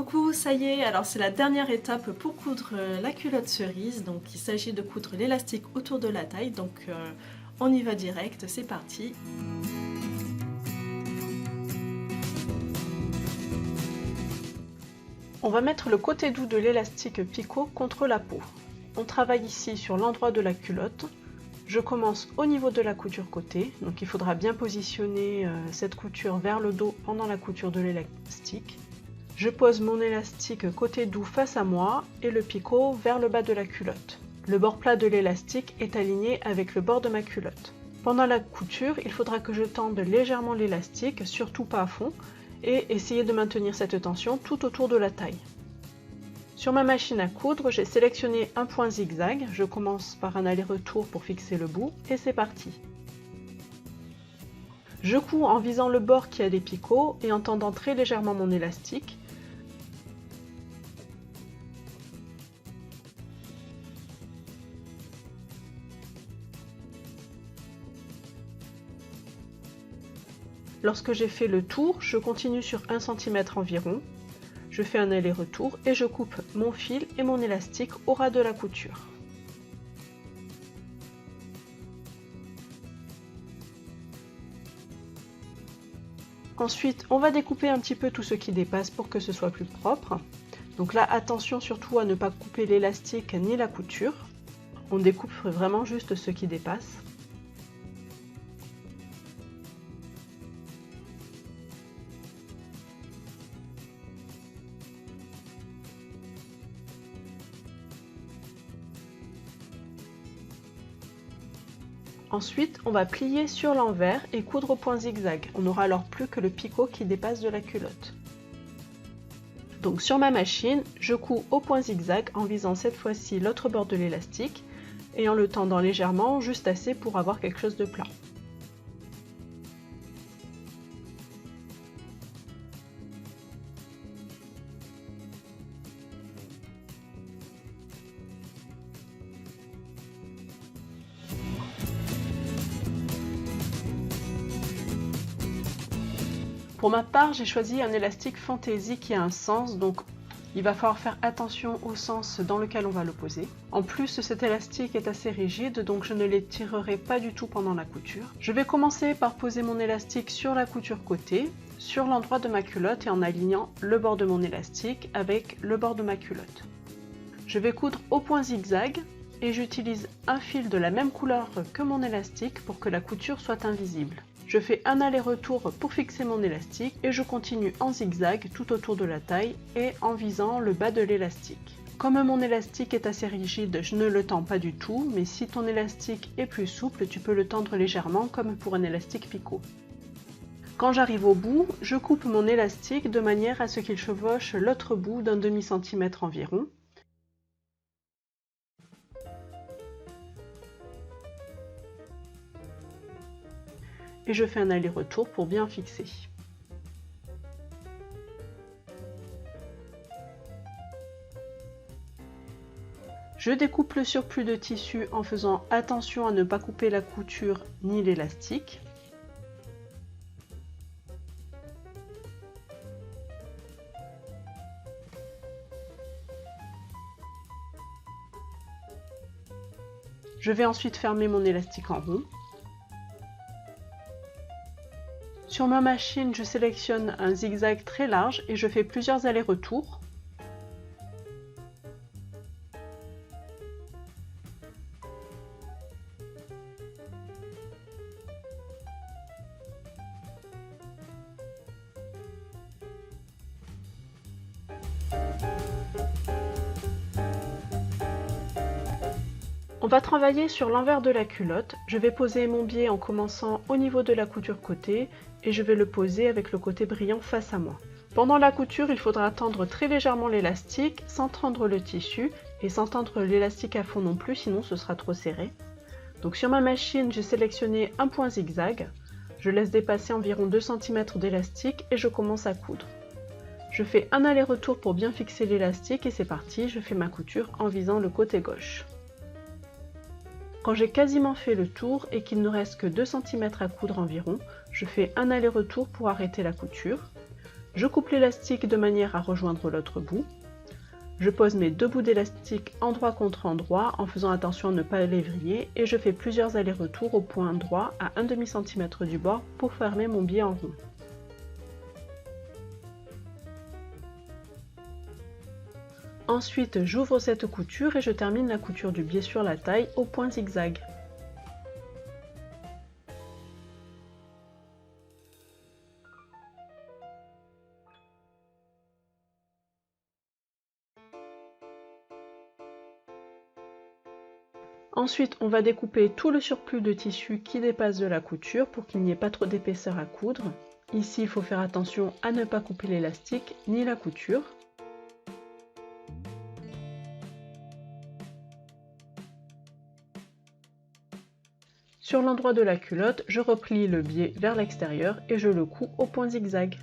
Coucou, ça y est, alors c'est la dernière étape pour coudre la culotte cerise. Donc il s'agit de coudre l'élastique autour de la taille. Donc on y va direct, c'est parti. On va mettre le côté doux de l'élastique picot contre la peau. On travaille ici sur l'endroit de la culotte. Je commence au niveau de la couture côté, donc il faudra bien positionner cette couture vers le dos pendant la couture de l'élastique. Je pose mon élastique côté doux face à moi et le picot vers le bas de la culotte. Le bord plat de l'élastique est aligné avec le bord de ma culotte. Pendant la couture, il faudra que je tende légèrement l'élastique, surtout pas à fond, et essayer de maintenir cette tension tout autour de la taille. Sur ma machine à coudre, j'ai sélectionné un point zigzag. Je commence par un aller-retour pour fixer le bout et c'est parti. Je couds en visant le bord qui a des picots et en tendant très légèrement mon élastique. Lorsque j'ai fait le tour, je continue sur 1 cm environ. Je fais un aller-retour et je coupe mon fil et mon élastique au ras de la couture. Ensuite, on va découper un petit peu tout ce qui dépasse pour que ce soit plus propre. Donc là, attention surtout à ne pas couper l'élastique ni la couture. On découpe vraiment juste ce qui dépasse. Ensuite, on va plier sur l'envers et coudre au point zigzag. On n'aura alors plus que le picot qui dépasse de la culotte. Donc sur ma machine, je couds au point zigzag en visant cette fois-ci l'autre bord de l'élastique et en le tendant légèrement, juste assez pour avoir quelque chose de plat. Pour ma part, j'ai choisi un élastique fantaisie qui a un sens, donc il va falloir faire attention au sens dans lequel on va le poser. En plus, cet élastique est assez rigide, donc je ne l'étirerai pas du tout pendant la couture. Je vais commencer par poser mon élastique sur la couture côté, sur l'endroit de ma culotte et en alignant le bord de mon élastique avec le bord de ma culotte. Je vais coudre au point zigzag et j'utilise un fil de la même couleur que mon élastique pour que la couture soit invisible. Je fais un aller-retour pour fixer mon élastique et je continue en zigzag tout autour de la taille et en visant le bas de l'élastique. Comme mon élastique est assez rigide, je ne le tends pas du tout, mais si ton élastique est plus souple, tu peux le tendre légèrement comme pour un élastique picot. Quand j'arrive au bout, je coupe mon élastique de manière à ce qu'il chevauche l'autre bout d'un demi-centimètre environ. Et je fais un aller-retour pour bien fixer. Je découpe le surplus de tissu en faisant attention à ne pas couper la couture ni l'élastique. Je vais ensuite fermer mon élastique en rond. Sur ma machine, je sélectionne un zigzag très large et je fais plusieurs allers-retours. On va travailler sur l'envers de la culotte. Je vais poser mon biais en commençant au niveau de la couture côté et je vais le poser avec le côté brillant face à moi. Pendant la couture, il faudra tendre très légèrement l'élastique sans tendre le tissu et sans tendre l'élastique à fond non plus, sinon ce sera trop serré. Donc sur ma machine, j'ai sélectionné un point zigzag. Je laisse dépasser environ 2 cm d'élastique et je commence à coudre. Je fais un aller-retour pour bien fixer l'élastique et c'est parti, je fais ma couture en visant le côté gauche. Quand j'ai quasiment fait le tour et qu'il ne reste que 2 cm à coudre environ, je fais un aller-retour pour arrêter la couture. Je coupe l'élastique de manière à rejoindre l'autre bout. Je pose mes deux bouts d'élastique endroit contre endroit en faisant attention à ne pas les vriller et je fais plusieurs allers-retours au point droit à 1/2 cm du bord pour fermer mon biais en rond. Ensuite, j'ouvre cette couture et je termine la couture du biais sur la taille au point zigzag. Ensuite, on va découper tout le surplus de tissu qui dépasse de la couture pour qu'il n'y ait pas trop d'épaisseur à coudre. Ici, il faut faire attention à ne pas couper l'élastique ni la couture. Sur l'endroit de la culotte, je replie le biais vers l'extérieur et je le couds au point zigzag.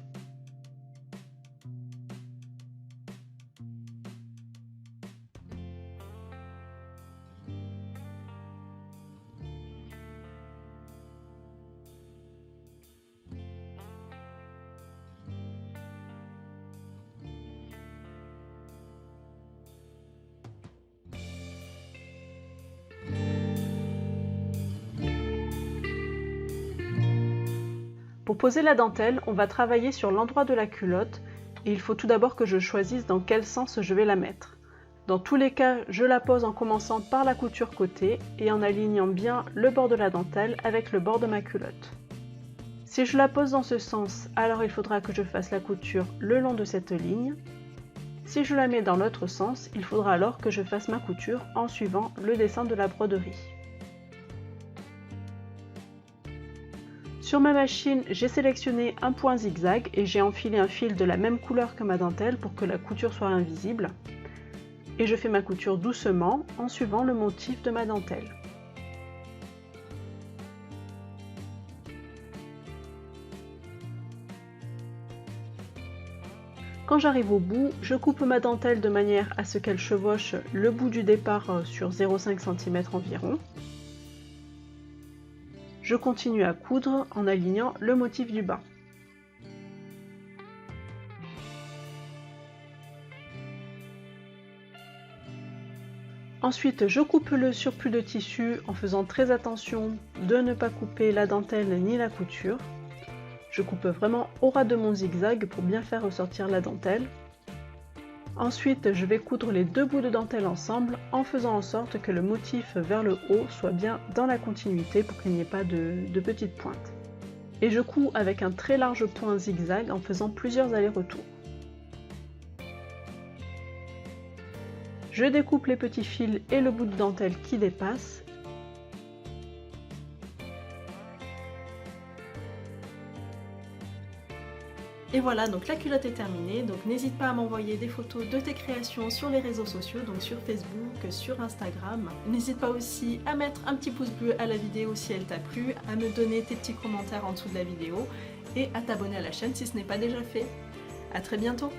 Pour poser la dentelle, on va travailler sur l'endroit de la culotte et il faut tout d'abord que je choisisse dans quel sens je vais la mettre. Dans tous les cas, je la pose en commençant par la couture côté et en alignant bien le bord de la dentelle avec le bord de ma culotte. Si je la pose dans ce sens, alors il faudra que je fasse la couture le long de cette ligne. Si je la mets dans l'autre sens, il faudra alors que je fasse ma couture en suivant le dessin de la broderie. Sur ma machine, j'ai sélectionné un point zigzag et j'ai enfilé un fil de la même couleur que ma dentelle pour que la couture soit invisible. Et je fais ma couture doucement en suivant le motif de ma dentelle. Quand j'arrive au bout, je coupe ma dentelle de manière à ce qu'elle chevauche le bout du départ sur 0,5 cm environ. Je continue à coudre en alignant le motif du bas. Ensuite, je coupe le surplus de tissu en faisant très attention de ne pas couper la dentelle ni la couture. Je coupe vraiment au ras de mon zigzag pour bien faire ressortir la dentelle. Ensuite, je vais coudre les deux bouts de dentelle ensemble en faisant en sorte que le motif vers le haut soit bien dans la continuité pour qu'il n'y ait pas de petites pointes. Et je couds avec un très large point zigzag en faisant plusieurs allers-retours. Je découpe les petits fils et le bout de dentelle qui dépasse. Et voilà, donc la culotte est terminée, donc n'hésite pas à m'envoyer des photos de tes créations sur les réseaux sociaux, donc sur Facebook, sur Instagram. N'hésite pas aussi à mettre un petit pouce bleu à la vidéo si elle t'a plu, à me donner tes petits commentaires en dessous de la vidéo et à t'abonner à la chaîne si ce n'est pas déjà fait. À très bientôt!